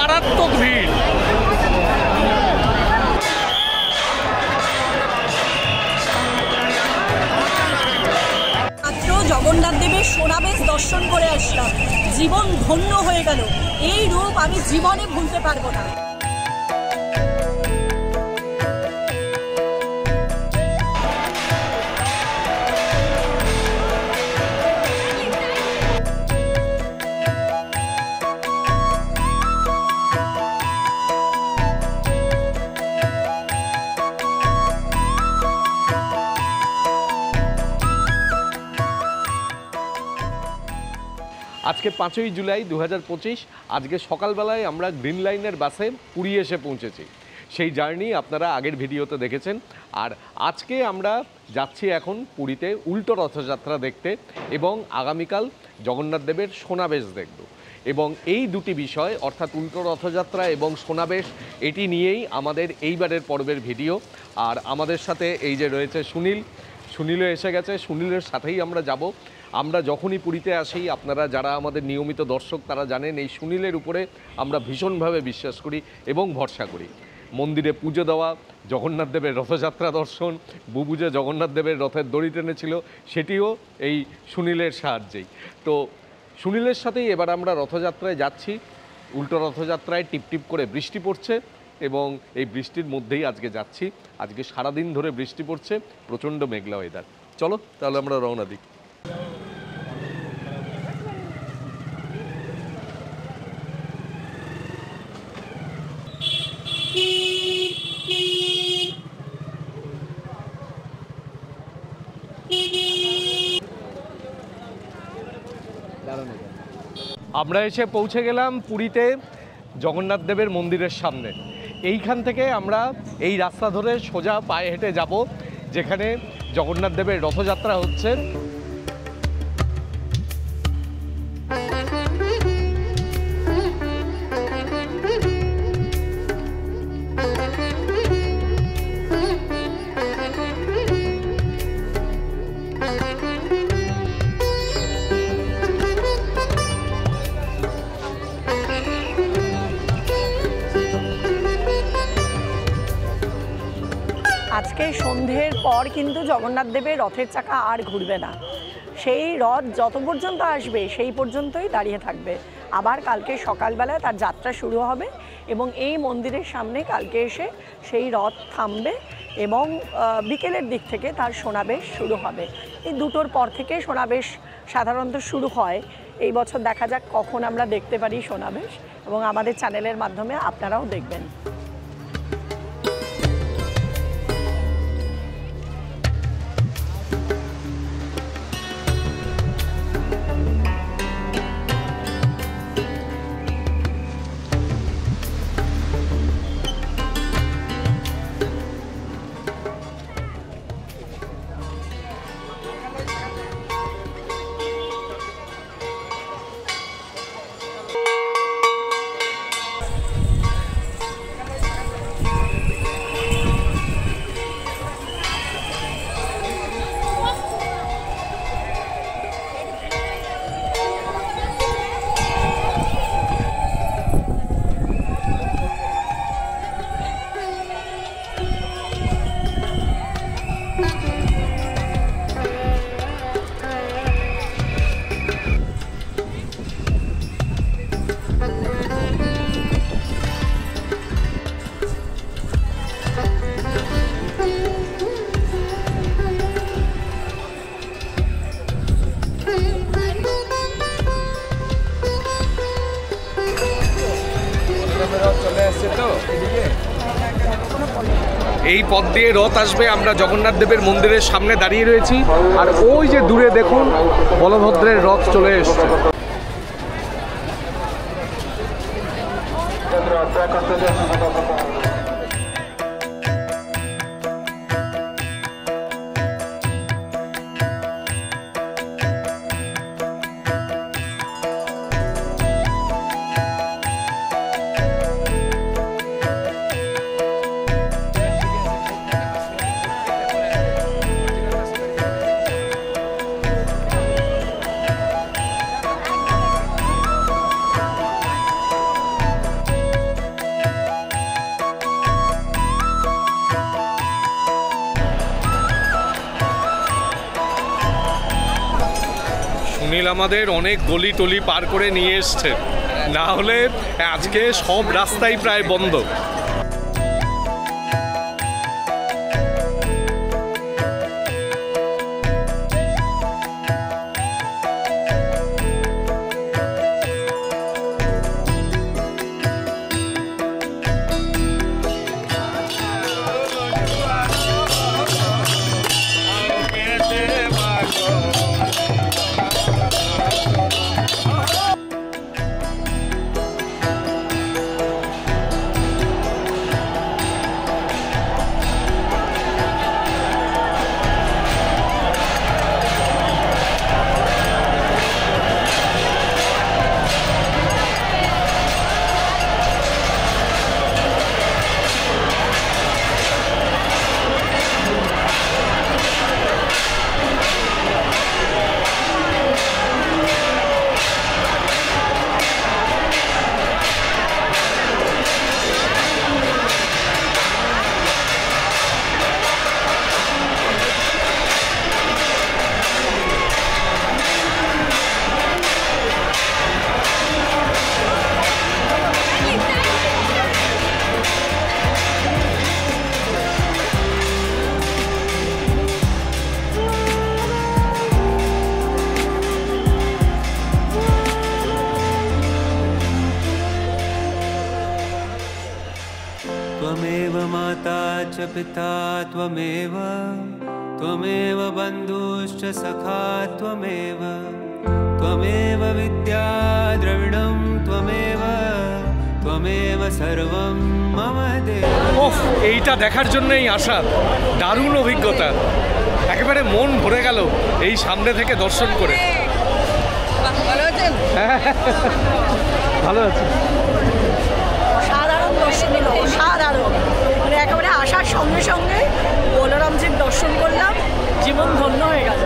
মারাত্মক ভিড়। মাত্র জগন্নাথ দেবের সোনাবেশ দর্শন করে আসলাম, জীবন ধন্য হয়ে গেল। এই রূপ আমি জীবনে ভুলতে পারবো না। আজকে 5ই জুলাই 2025। আজকে সকালবেলায় আমরা গ্রিন লাইনের বাসে পুরী এসে পৌঁছেছি। সেই জার্নি আপনারা আগের ভিডিওতে দেখেছেন। আর আজকে আমরা যাচ্ছি এখন পুরীতে উল্টো রথযাত্রা দেখতে এবং আগামীকাল জগন্নাথ দেবের সোনাবেশ দেখব। এবং এই দুটি বিষয় অর্থাৎ উল্টো রথযাত্রা এবং সোনাবেশ, এটি নিয়েই আমাদের এইবারের পর্বের ভিডিও। আর আমাদের সাথে এই যে রয়েছে সুনীলও এসে গেছে, সুনীলের সাথেই আমরা যাব। আমরা যখনই পুরীতে আসি, আপনারা যারা আমাদের নিয়মিত দর্শক তারা জানেন এই সুনীলের উপরে আমরা ভীষণভাবে বিশ্বাস করি এবং ভরসা করি। মন্দিরে পুজো দেওয়া, জগন্নাথ দেবের রথযাত্রা দর্শন, বুবু যে জগন্নাথ দেবের রথের দড়ি টেনেছিল সেটিও এই সুনীলের সাহায্যেই। তো সুনীলের সাথেই এবার আমরা রথযাত্রায় যাচ্ছি। উল্টো রথযাত্রায় টিপটিপ করে বৃষ্টি পড়ছে এবং এই বৃষ্টির মধ্যেই আজকে যাচ্ছি। আজকে সারাদিন ধরে বৃষ্টি পড়ছে, প্রচণ্ড মেঘলা ওয়েদার। চলো তাহলে আমরা রওনা দিই। আমরা এসে পৌঁছে গেলাম পুরীতে জগন্নাথ দেবের মন্দিরের সামনে। এইখান থেকে আমরা এই রাস্তা ধরে সোজা পায়ে হেঁটে যাব যেখানে জগন্নাথ দেবের রথযাত্রা হচ্ছে। আজকে সন্ধ্যের পর কিন্তু জগন্নাথ দেবের রথের চাকা আর ঘুরবে না। সেই রথ যত পর্যন্ত আসবে সেই পর্যন্তই দাঁড়িয়ে থাকবে। আবার কালকে সকালবেলায় তার যাত্রা শুরু হবে এবং এই মন্দিরের সামনে কালকে এসে সেই রথ থামবে এবং বিকেলের দিক থেকে তার সোনাবেশ শুরু হবে। এই দুটোর পর থেকে সোনাবেশ সাধারণত শুরু হয়। এই বছর দেখা যাক কখন আমরা দেখতে পারি সোনাবেশ, এবং আমাদের চ্যানেলের মাধ্যমে আপনারাও দেখবেন। এই পথ দিয়ে রথ আসবে। আমরা জগন্নাথ দেবের মন্দিরের সামনে দাঁড়িয়ে রয়েছি, আর ওই যে দূরে দেখুন বলভদ্রের রথ চলে এসছে। সুনীল আমাদের অনেক গলি টলি পার করে নিয়ে এসছে, না হলে আজকে সব রাস্তাই প্রায় বন্ধ। त्वमेव माता च पिता त्वमेव त्वमेव बन्धुश्च सखा त्वमेव त्वमेव विद्या द्रविणं त्वमेव त्वमेव सर्वं मम देव। ওফ, এইটা দেখার জন্যই আসা, দারুণ অভিজ্ঞতা, একেবারে মন ভরে গেল এই সামনে থেকে দর্শন করে। ভালো আছেন? ভালো আছে। সাধারণ দর্শন দিল, সাধারণ, মানে একেবারে আসার সঙ্গে সঙ্গে বলরামজির দর্শন করলাম, জীবন ধন্য হয়ে গেল।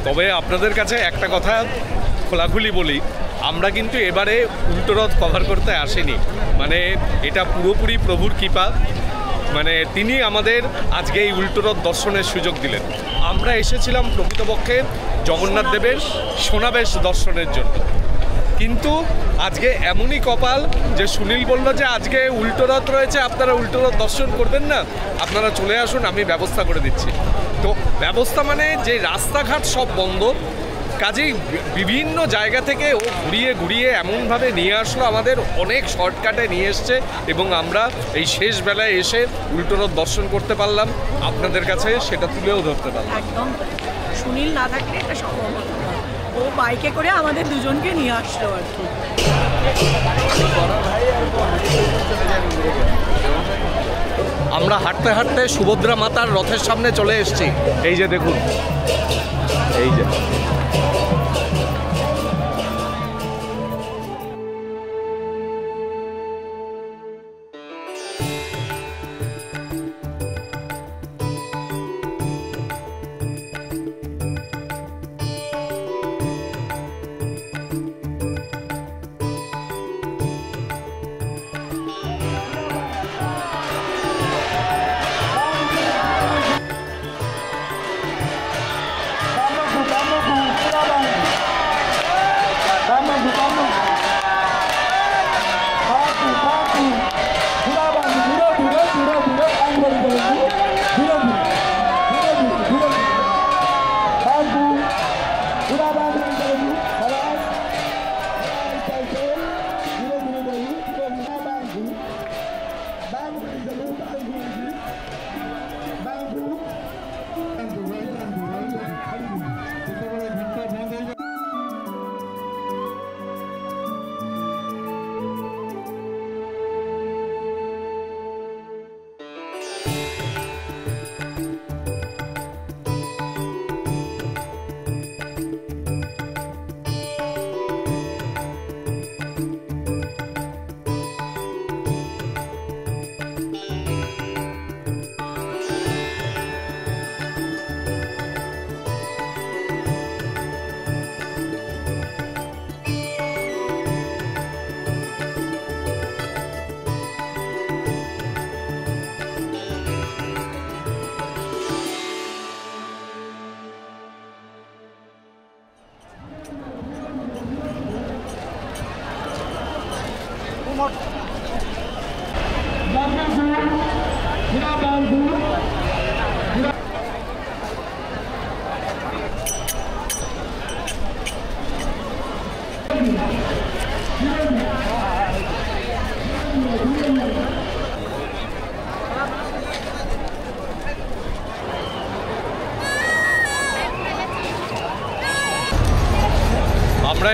তবে আপনাদের কাছে একটা কথা খোলাখুলি বলি, আমরা কিন্তু এবারে উল্টোরথ কভার করতে আসিনি, মানে এটা পুরোপুরি প্রভুর কৃপা, মানে তিনি আমাদের আজকে এই উল্টোরথ দর্শনের সুযোগ দিলেন। আমরা এসেছিলাম প্রকৃতপক্ষে জগন্নাথ দেবের সোনাবেশ দর্শনের জন্য, কিন্তু আজকে এমনই কপাল যে সুনীল বলল যে আজকে উল্টোরথ রয়েছে, আপনারা উল্টোরথ দর্শন করবেন না, আপনারা চলে আসুন, আমি ব্যবস্থা করে দিচ্ছি। তো ব্যবস্থা মানে যে রাস্তাঘাট সব বন্ধ, কাজেই বিভিন্ন জায়গা থেকে ও ঘুরিয়ে ঘুরিয়ে এমনভাবে নিয়ে আসলো, আমাদের অনেক শর্টকাটে নিয়ে এসছে এবং আমরা এই শেষ বেলায় এসে উল্টোরথ দর্শন করতে পারলাম, আপনাদের কাছে সেটা তুলেও ধরতে পারলাম। একদম সুনীল না থাকলে এটা সম্ভব হতো না, ও বাইকে করে আমাদের দুজনকে নিয়ে আসলো আর কি। আমরা হাঁটতে হাঁটতে সুভদ্রা মাতার রথের সামনে চলে এসেছি, এই যে দেখুন, এই যে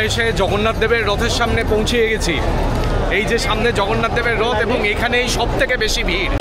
এসে জগন্নাথ দেবের রথের সামনে পৌঁছে গেছি। এই যে সামনে জগন্নাথ দেবের রথ এবং এখানেই সব থেকে বেশি ভিড়।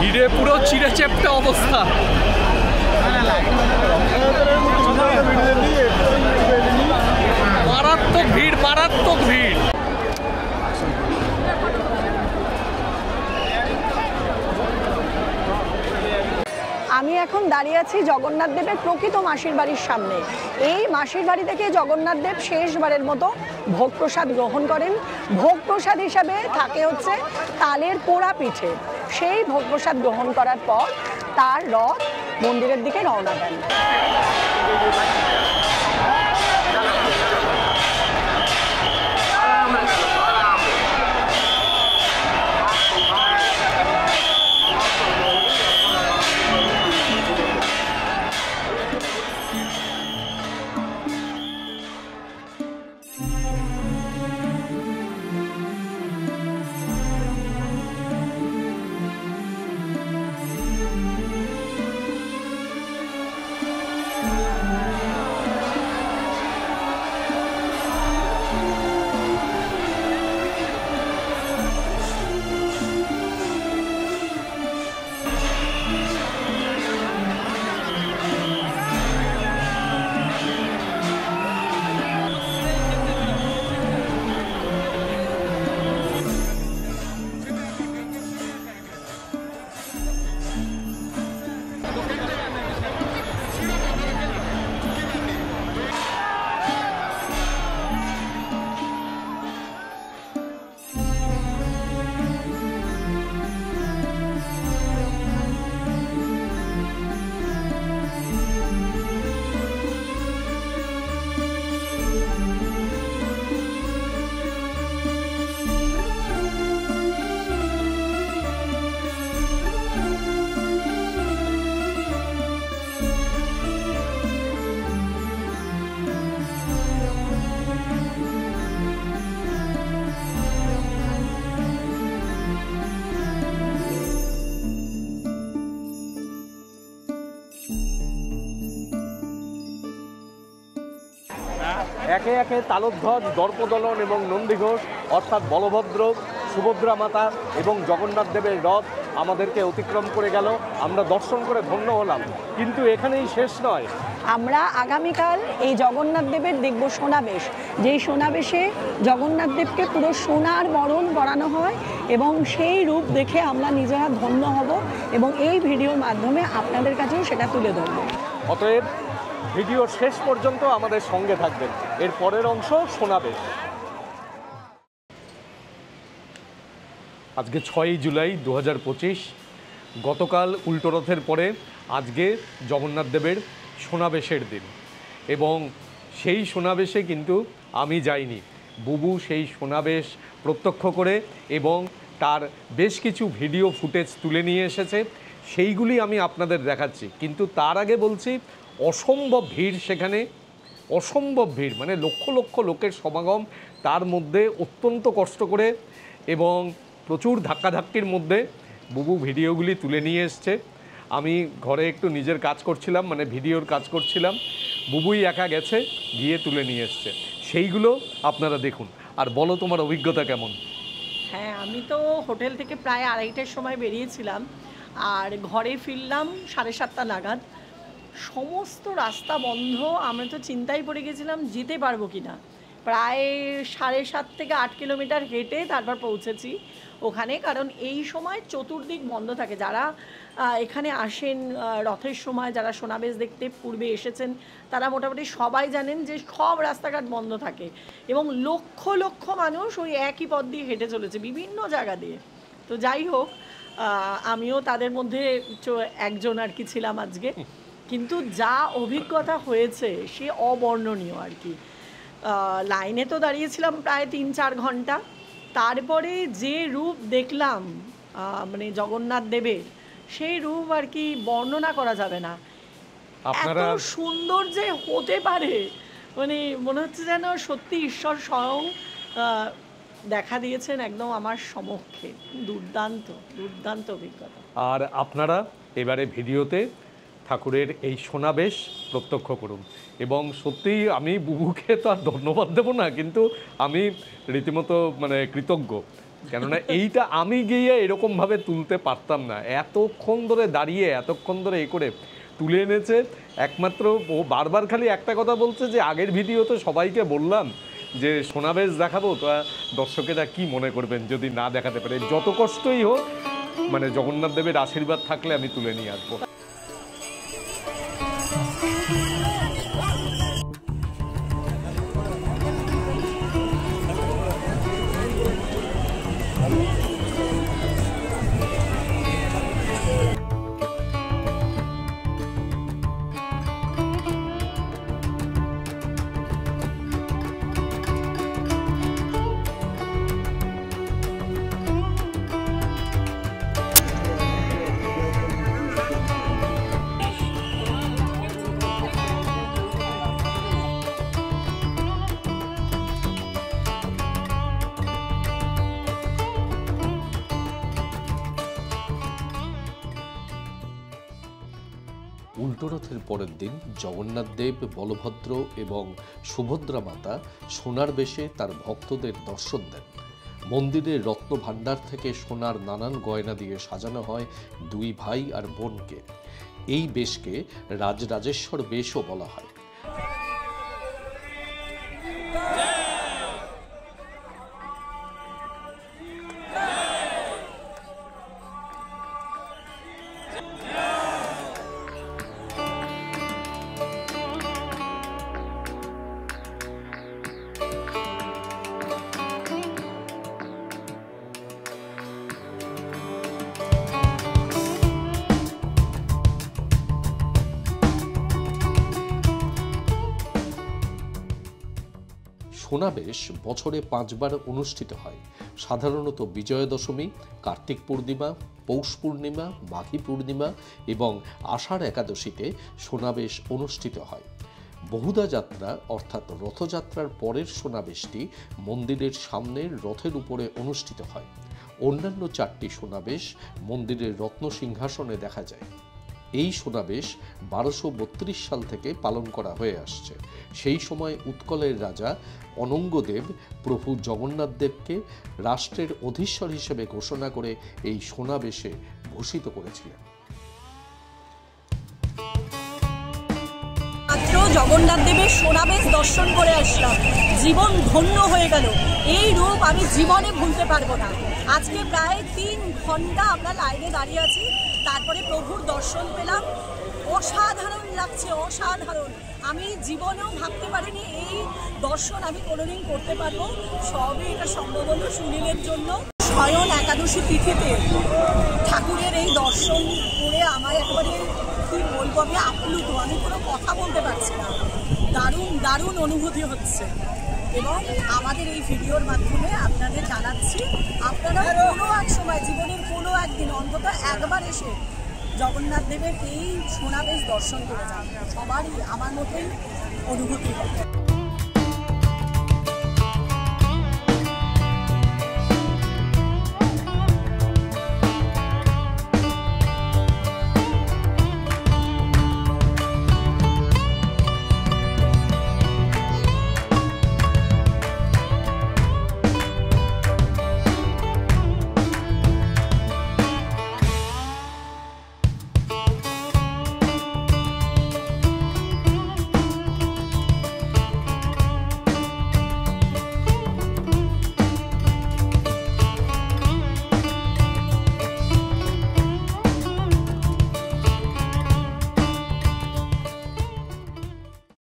ভিড়ে পুরো চিড়ে চেপটা অবস্থা। মারাত্মক ভিড়, মারাত্মক ভিড়। আমি এখন দাঁড়িয়ে আছি জগন্নাথ দেবের প্রকৃত মাসির বাড়ির সামনে। এই মাসির বাড়ি থেকে জগন্নাথ দেব শেষবারের মতো ভোগ প্রসাদ গ্রহণ করেন। ভোগ প্রসাদ হিসাবে থাকে হচ্ছে তালের পোড়া পিঠে। সেই ভোগ প্রসাদ গ্রহণ করার পর তার রথ মন্দিরের দিকে রওনা দেন। একে একে তালধ্বজ, দর্পদলন এবং নন্দীঘোষ অর্থাৎ বলভদ্র, সুভদ্রা মাতা এবং জগন্নাথ দেবের রথ আমাদেরকে অতিক্রম করে গেল। আমরা দর্শন করে ধন্য হলাম, কিন্তু এখানেই শেষ নয়। আমরা আগামীকাল এই জগন্নাথ দেবের দেখব সোনাবেশ। যেই সোনাবেশে জগন্নাথ দেবকে পুরো সোনার বরণ পরানো হয় এবং সেই রূপ দেখে আমরা নিজেরা ধন্য হব এবং এই ভিডিওর মাধ্যমে আপনাদের কাছেও সেটা তুলে ধরব। অতএব ভিডিও শেষ পর্যন্ত আমাদের সঙ্গে থাকবেন। এর পরের অংশ সোনাবেশ। আজকে 6ই জুলাই 2025। গতকাল উল্টো রথের পরে আজকে জগন্নাথ দেবের সোনাবেশের দিন এবং সেই সোনাবেশে কিন্তু আমি যাইনি। বুবু সেই সোনাবেশ প্রত্যক্ষ করে এবং তার বেশ কিছু ভিডিও ফুটেজ তুলে নিয়ে এসেছে, সেইগুলি আমি আপনাদের দেখাচ্ছি। কিন্তু তার আগে বলছি, অসম্ভব ভিড় সেখানে, অসম্ভব ভিড়, মানে লক্ষ লক্ষ লোকের সমাগম, তার মধ্যে অত্যন্ত কষ্ট করে এবং প্রচুর ধাক্কাধাক্কির মধ্যে বুবু ভিডিওগুলি তুলে নিয়ে এসছে। আমি ঘরে একটু নিজের কাজ করছিলাম, মানে ভিডিওর কাজ করছিলাম, বুবুই একা গেছে, গিয়ে তুলে নিয়ে এসছে। সেইগুলো আপনারা দেখুন। আর বলো, তোমার অভিজ্ঞতা কেমন? হ্যাঁ, আমি তো হোটেল থেকে প্রায় 2:30টার সময় বেরিয়েছিলাম, আর ঘরে ফিরলাম 7:30 নাগাদ। সমস্ত রাস্তা বন্ধ। আমরা তো চিন্তায় পড়ে গেছিলাম যেতে পারবো কি না। প্রায় 7.5 থেকে 8 কিলোমিটার হেঁটে তারপর পৌঁছেছি ওখানে, কারণ এই সময় চতুর্দিক বন্ধ থাকে। যারা এখানে আসেন রথের সময়, যারা সোনাবেশ দেখতে পূর্বে এসেছেন, তারা মোটামুটি সবাই জানেন যে সব রাস্তাঘাট বন্ধ থাকে এবং লক্ষ লক্ষ মানুষ ওই একই পথ দিয়ে হেঁটে চলেছে বিভিন্ন জায়গা দিয়ে। তো যাই হোক, আমিও তাদের মধ্যে একজন আর কি ছিলাম আজকে। কিন্তু যা অভিজ্ঞতা হয়েছে সে অবর্ণনীয় আর কি। লাইনে তো দাঁড়িয়েছিলাম প্রায় 3-4 ঘন্টা। তারপরে যে রূপ দেখলাম মানে জগন্নাথ দেবের, সেই রূপ আর কি বর্ণনা করা যাবে না। এত সুন্দর যে হতে পারে, মানে মনে হচ্ছে যেন সত্যি ঈশ্বর স্বয়ং দেখা দিয়েছেন একদম আমার সমক্ষে। দুর্দান্ত দুর্দান্ত অভিজ্ঞতা। আর আপনারা এবারে ভিডিওতে ঠাকুরের এই সোনাবেশ প্রত্যক্ষ করুন। এবং সত্যিই আমি বুবুকে তো আর ধন্যবাদ দেবো না, কিন্তু আমি রীতিমতো মানে কৃতজ্ঞ, কেননা এইটা আমি গিয়ে এরকমভাবে তুলতে পারতাম না। এতক্ষণ ধরে দাঁড়িয়ে, এতক্ষণ ধরে এ করে তুলে এনেছে। একমাত্র ও বারবার খালি একটা কথা বলছে যে আগের ভিডিও তো সবাইকে বললাম যে সোনাবেশ দেখাবো, তো দর্শকেরা কি মনে করবেন যদি না দেখাতে পারে। যত কষ্টই হোক, মানে জগন্নাথ দেবের আশীর্বাদ থাকলে আমি তুলে নিয়ে আসবো। উল্টো রথের পরের দিন জগন্নাথ দেব, বলভদ্র এবং সুভদ্রা মাতা সোনার বেশে তার ভক্তদের দর্শন দেন। মন্দিরের রত্ন ভাণ্ডার থেকে সোনার নানান গয়না দিয়ে সাজানো হয় দুই ভাই আর বোনকে। এই বেশকে রাজরাজেশ্বর বেশও বলা হয়। সোনাবেশ বছরে 5 বার অনুষ্ঠিত হয়। সাধারণত বিজয়া দশমী, কার্তিক পূর্ণিমা, পৌষ পূর্ণিমা, মাঘী পূর্ণিমা এবং আষাঢ় একাদশীতে সোনাবেশ অনুষ্ঠিত হয়। বহুদা যাত্রা অর্থাৎ রথযাত্রার পরের সোনাবেশটি মন্দিরের সামনের রথের উপরে অনুষ্ঠিত হয়। অন্যান্য 4টি সোনাবেশ মন্দিরের রত্ন সিংহাসনে দেখা যায়। এই সোনাবেশ 1232 সাল থেকে পালন করা হয়ে আসছে। সেই সময় উৎকলের রাজা অনঙ্গদেব প্রভু জগন্নাথ দেবকে রাষ্ট্রের অধীশ্বর হিসেবে ঘোষণা করে এই সোনাবেশে ভূষিত করেছিলেন। মাত্র জগন্নাথ দেবের সোনাবেশ দর্শন করে আসলাম, জীবন ধন্য হয়ে গেল। এই রূপ আমি জীবনে ভুলতে পারবো না। আজকে প্রায় 3 ঘন্টা আমরা লাইনে দাঁড়িয়ে আছি, তারপরে প্রভুর দর্শন পেলাম। অসাধারণ লাগছে, অসাধারণ। আমি জীবনেও ভাবতে পারিনি এই দর্শন আমি কোনোদিন করতে পারবো। সবই এটা সম্ভব হলো সুনীলের জন্য। স্বয়ং একাদশী তিথিতে ঠাকুরের এই দর্শন করে আমার একেবারে কি বলবো, আমি আপ্লুত, আমি কোনো কথা বলতে পারছি না। দারুণ দারুণ অনুভূতি হচ্ছে। এবং আমাদের এই ভিডিওর মাধ্যমে আপনাদের জানাচ্ছি আপনারা কোনো এক সময় জীবনের কোনো একদিন অন্তত একবার এসে জগন্নাথ দেবের এই সোনাবেশ দর্শন করে যান, সবারই আমার মতোই অনুভূতি হবে।